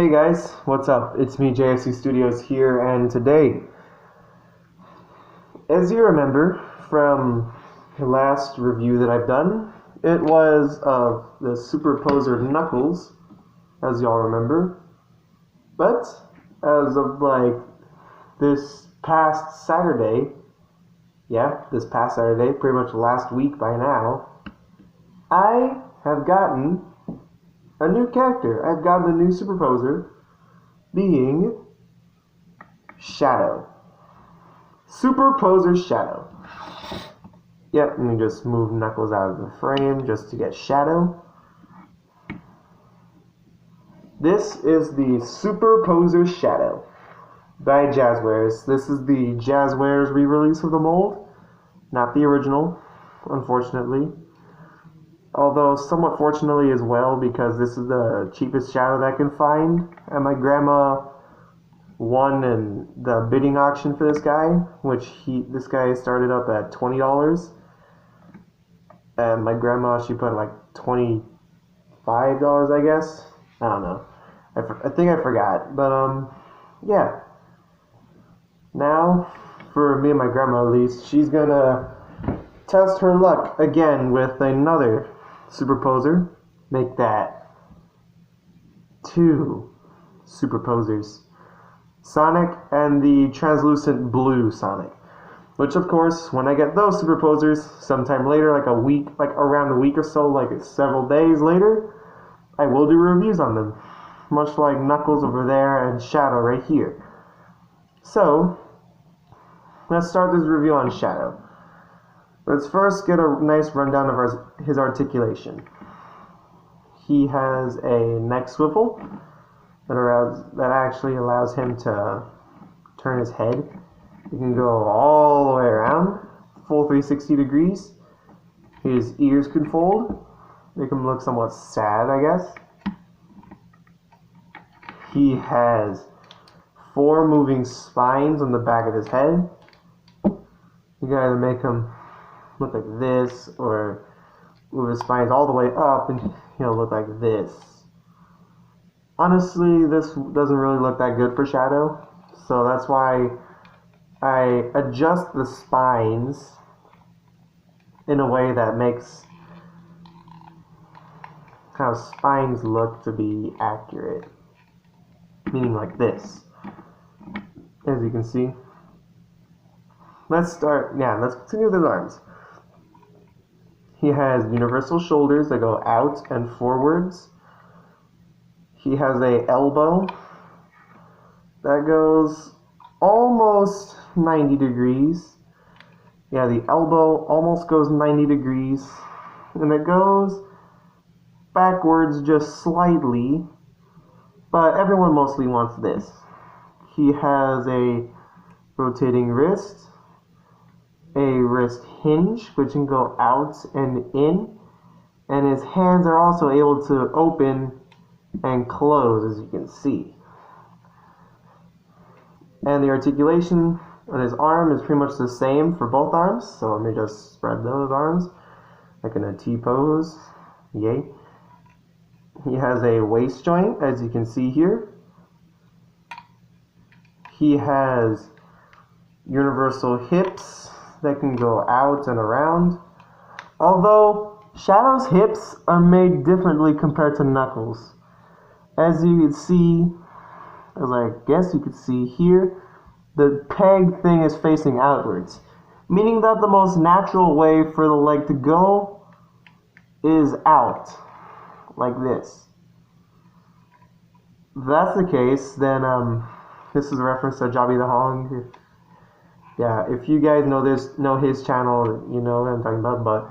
Hey guys, what's up? It's me, JFC Studios here, and today, as you remember from the last review that I've done, it was of the Superposer Knuckles, as y'all remember. But as of this past Saturday, pretty much last week by now, I have gotten a new character. I've gotten a new Superposer, being Shadow. Superposer Shadow. Yep, let me just move Knuckles out of the frame just to get Shadow. This is the Superposer Shadow by Jazwares. This is the Jazwares re-release of the mold, not the original, unfortunately. Although somewhat fortunately as well, because this is the cheapest Shadow that I can find. And my grandma won in the bidding auction for this guy, which this guy started up at $20. And my grandma, she put like $25, I guess. I don't know. I think I forgot. But, yeah. Now, for me and my grandma at least, she's gonna test her luck again with another Superposer. Make that 2 Superposers. Sonic and the translucent blue Sonic. Which of course, when I get those Superposers, sometime later, around a week or so, several days later, I will do reviews on them. Much like Knuckles over there and Shadow right here. So, let's start this review on Shadow. Let's first get a nice rundown of his articulation. He has a neck swivel that actually allows him to turn his head. He can go all the way around, full 360 degrees. His ears can fold, make him look somewhat sad, I guess. He has 4 moving spines on the back of his head. You can either make him look like this, or move his spines all the way up and he'll look like this. Honestly, this doesn't really look that good for Shadow, so that's why I adjust the spines in a way that makes how spines look to be accurate. Meaning like this, as you can see. Let's continue with his arms. He has universal shoulders that go out and forwards. He has a elbow that goes almost 90 degrees. Yeah, the elbow almost goes 90 degrees. And it goes backwards just slightly. But everyone mostly wants this. He has a rotating wrist. A wrist hinge, which can go out and in, and his hands are also able to open and close, as you can see. And the articulation on his arm is pretty much the same for both arms, so let me just spread those arms like in a T pose. Yay. He has a waist joint, as you can see here. He has universal hips that can go out and around. Although Shadow's hips are made differently compared to Knuckles. As you can see, as I guess you could see here, the peg thing is facing outwards, meaning that the most natural way for the leg to go is out, like this. If that's the case, then this is a reference to Jobby the Hog. Yeah, if you guys know his channel, you know what I'm talking about, but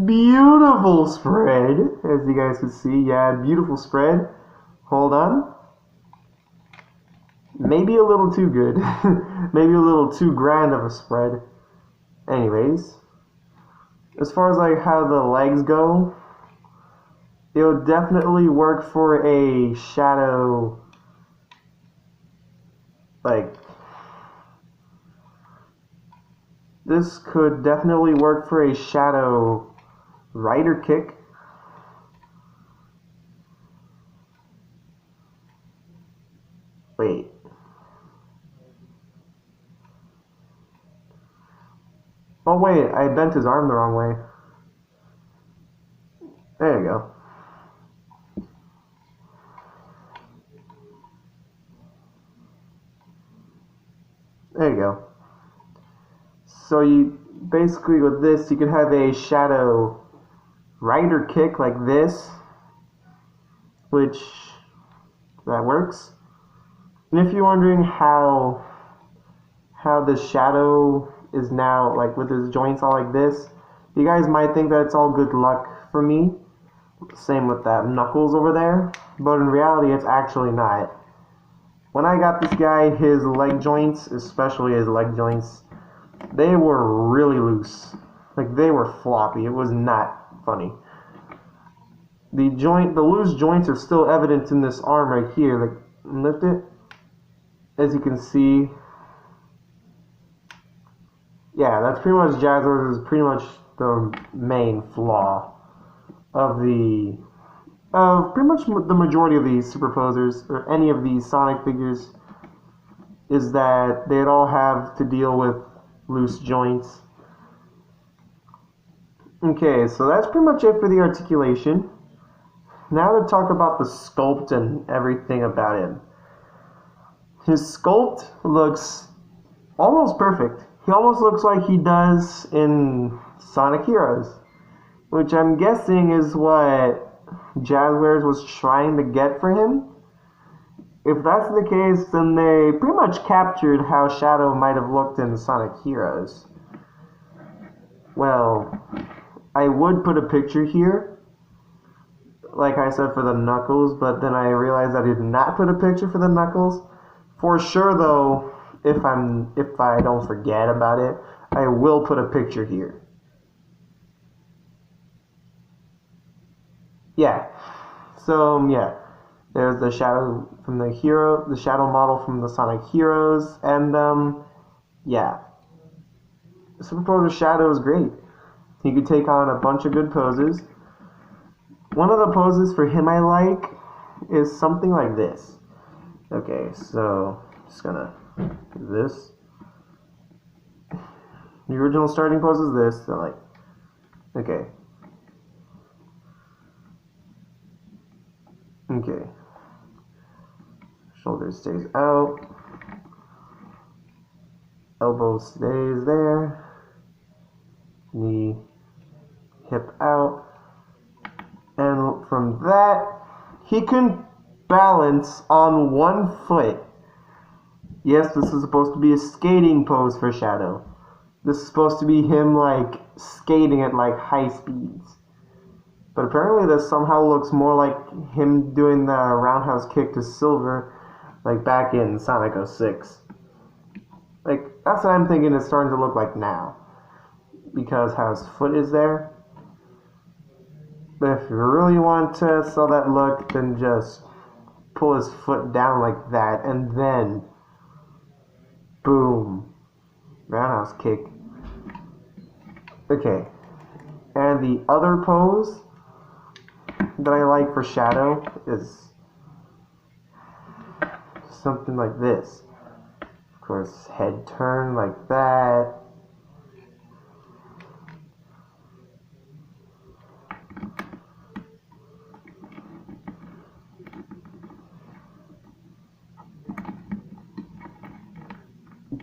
beautiful spread, as you guys can see. Yeah, beautiful spread. Hold on. Maybe a little too good. Maybe a little too grand of a spread. Anyways, as far as how the legs go, it would definitely work for a Shadow, this could definitely work for a Shadow rider kick. Oh wait, I bent his arm the wrong way. There you go. There you go. So you basically with this you could have a shadow rider kick like this, which that works. And if you're wondering how the shadow is now like with his joints all like this, you guys might think that it's all good luck for me. Same with that knuckles over there, but in reality it's actually not. When I got this guy, his leg joints, especially his leg joints, they were really loose. Like they were floppy. It was not funny. The loose joints are still evident in this arm right here. Like lift it, as you can see. Yeah, that's pretty much Jazwares is pretty much the main flaw of pretty much the majority of these superposers or any of these Sonic figures, is that they'd all have to deal with loose joints. Okay, so that's pretty much it for the articulation. Now to talk about the sculpt and everything about him. His sculpt looks almost perfect. He almost looks like he does in Sonic Heroes, which I'm guessing is what Jazwares was trying to get for him. If that's the case, then they pretty much captured how Shadow might have looked in Sonic Heroes. Well, I would put a picture here, like I said, for the Knuckles, but then I realized I did not put a picture for the Knuckles. For sure, though, if I don't forget about it, I will put a picture here. Yeah. So yeah, there's the shadow from the shadow model from the Sonic Heroes, and yeah, Superposer Shadow is great. He could take on a bunch of good poses. One of the poses for him I like is something like this. Okay, so just gonna do this. The original starting pose is this. So like, okay. Okay. Shoulder stays out. Elbow stays there. Knee, hip out. And from that, he can balance on one foot. Yes, this is supposed to be a skating pose for Shadow. This is supposed to be him like skating at like high speeds. But apparently this somehow looks more like him doing the roundhouse kick to Silver, like back in Sonic 06. Like, that's what I'm thinking it's starting to look like now, because how his foot is there. But if you really want to sell that look, then just pull his foot down like that, and then boom, roundhouse kick. Okay, and the other pose that I like for Shadow is something like this. Of course, head turn like that.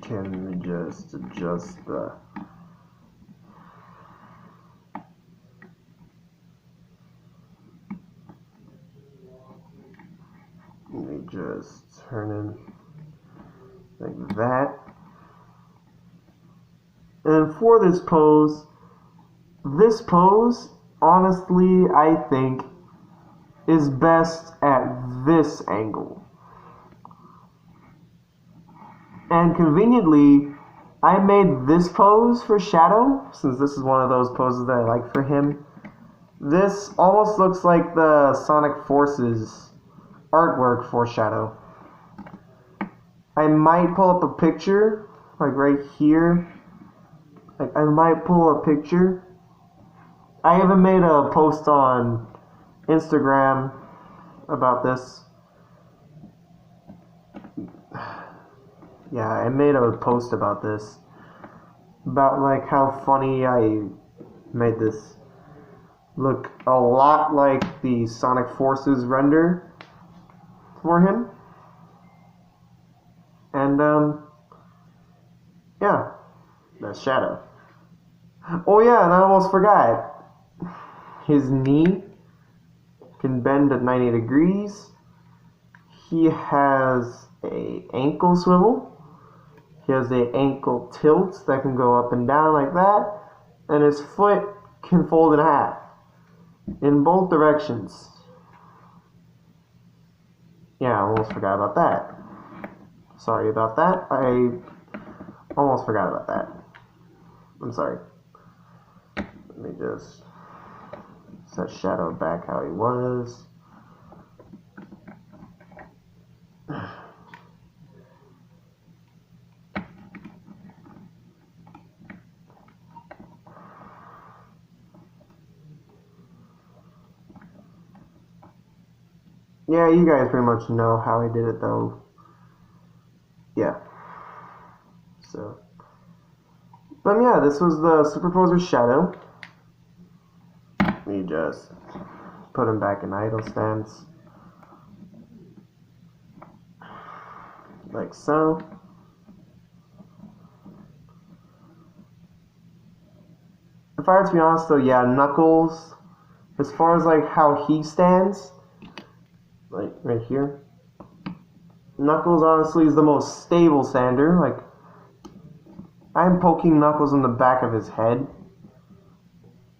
Can just adjust the just turn in like that. And for this pose, honestly, I think is best at this angle. And conveniently, I made this pose for Shadow, since this is one of those poses that I like for him. This almost looks like the Sonic Forces artwork for Shadow. I might pull up a picture, like right here. Like, I might pull a picture. I haven't made a post on Instagram about this. Yeah, I made a post about this. about like how funny I made this look a lot like the Sonic Forces render for him. And yeah, that's Shadow. Oh yeah, and I almost forgot. His knee can bend at 90 degrees. He has a ankle swivel. He has a ankle tilt that can go up and down like that. And his foot can fold in half in both directions. Yeah, I almost forgot about that. Sorry about that. I almost forgot about that. I'm sorry. Let me just set Shadow back how he was. Yeah, you guys pretty much know how I did it though. Yeah. So. But yeah, this was the Superposer Shadow. We just put him back in idle stance. Like so. If I were to be honest though, yeah, Knuckles, as far as like how he stands, like right here, Knuckles honestly is the most stable stander. Like, I'm poking Knuckles in the back of his head,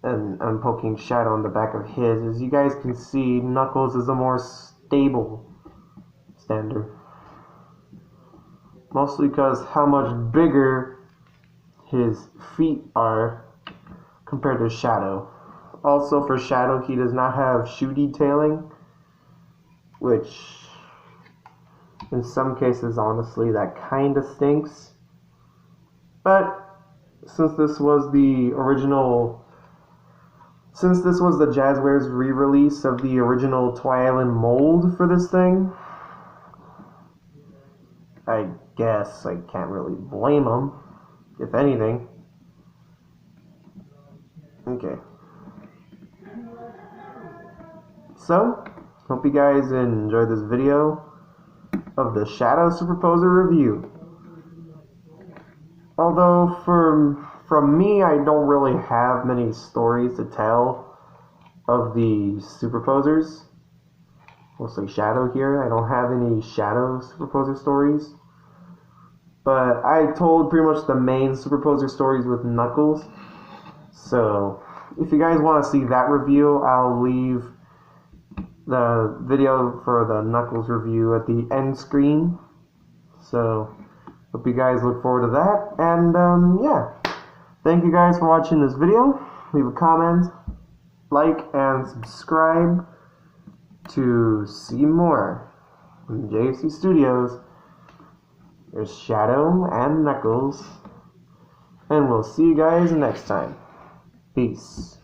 and I'm poking Shadow in the back of his. As you guys can see, Knuckles is a more stable stander. Mostly because how much bigger his feet are compared to Shadow. Also for Shadow, he does not have shoe detailing, which in some cases, honestly, that kind of stinks. But since this was the Jazwares re-release of the original Twi-Island mold for this thing, I guess I can't really blame them, if anything. Okay. So, hope you guys enjoyed this video of the Shadow Superposer review. Although, from me, I don't really have many stories to tell of the Superposers. Mostly Shadow here. I don't have any Shadow Superposer stories. But I told pretty much the main Superposer stories with Knuckles. So, if you guys want to see that review, I'll leave the video for the Knuckles review at the end screen. So, hope you guys look forward to that. And, yeah. Thank you guys for watching this video. Leave a comment, like, and subscribe to see more from JFC Studios. There's Shadow and Knuckles. And we'll see you guys next time. Peace.